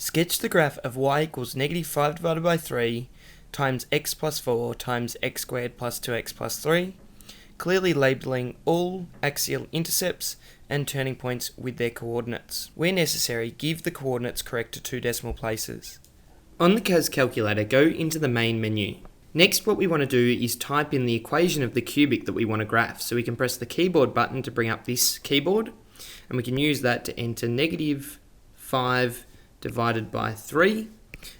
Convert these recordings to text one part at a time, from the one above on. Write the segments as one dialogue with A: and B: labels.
A: Sketch the graph of y equals negative 5 divided by 3 times x plus 4 times x squared plus 2x plus 3, clearly labelling all axial intercepts and turning points with their coordinates. Where necessary, give the coordinates correct to 2 decimal places. On the CAS calculator, go into the main menu. Next, what we want to do is type in the equation of the cubic that we want to graph. So we can press the keyboard button to bring up this keyboard, and we can use that to enter negative 5 divided by 3,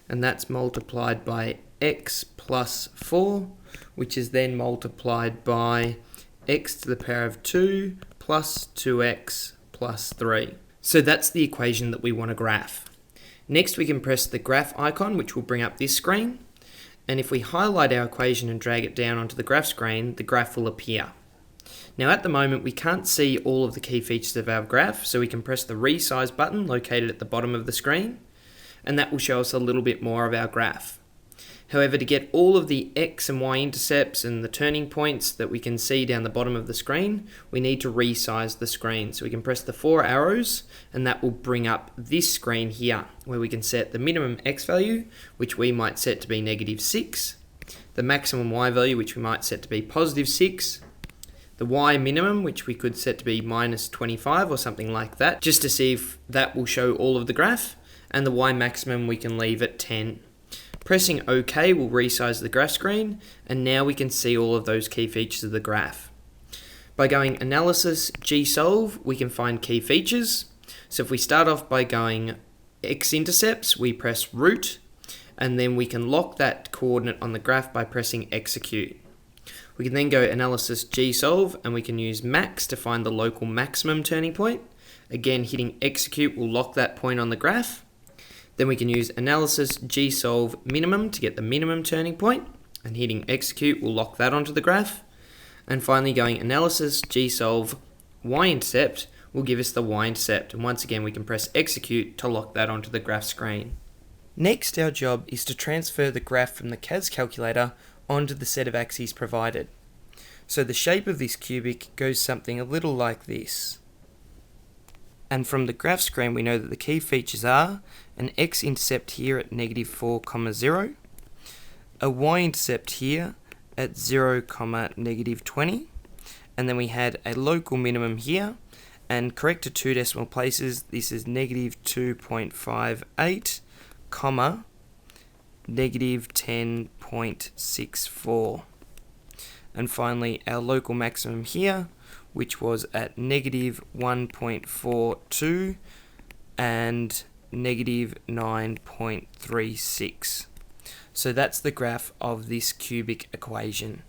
A: and that's multiplied by x plus 4, which is then multiplied by x to the power of 2 plus 2x plus 3. So that's the equation that we want to graph. Next, we can press the graph icon, which will bring up this screen, and if we highlight our equation and drag it down onto the graph screen, the graph will appear. Now at the moment we can't see all of the key features of our graph, so we can press the resize button located at the bottom of the screen, and that will show us a little bit more of our graph. However, to get all of the x and y intercepts and the turning points that we can see down the bottom of the screen, we need to resize the screen. So we can press the 4 arrows, and that will bring up this screen here, where we can set the minimum x value, which we might set to be negative 6, the maximum y value, which we might set to be positive 6, the y minimum, which we could set to be minus 25 or something like that, just to see if that will show all of the graph, and the y maximum we can leave at 10. Pressing OK will resize the graph screen, and now we can see all of those key features of the graph. By going Analysis, G-Solve, we can find key features. So if we start off by going x-intercepts, we press root, and then we can lock that coordinate on the graph by pressing Execute. We can then go Analysis, G-Solve, and we can use max to find the local maximum turning point. Again, hitting Execute will lock that point on the graph. Then we can use Analysis, G-Solve, minimum to get the minimum turning point, and hitting Execute will lock that onto the graph. And finally going Analysis, G-Solve, Y-intercept will give us the Y-intercept, and once again we can press Execute to lock that onto the graph screen. Next, our job is to transfer the graph from the CAS calculator onto the set of axes provided. So the shape of this cubic goes something a little like this. And from the graph screen we know that the key features are an x-intercept here at negative 4, 0, a y-intercept here at 0, negative 20, and then we had a local minimum here, and correct to 2 decimal places, this is negative 2.58, negative 10.64. And finally our local maximum here, which was at negative 1.42 and negative 9.36. So that's the graph of this cubic equation.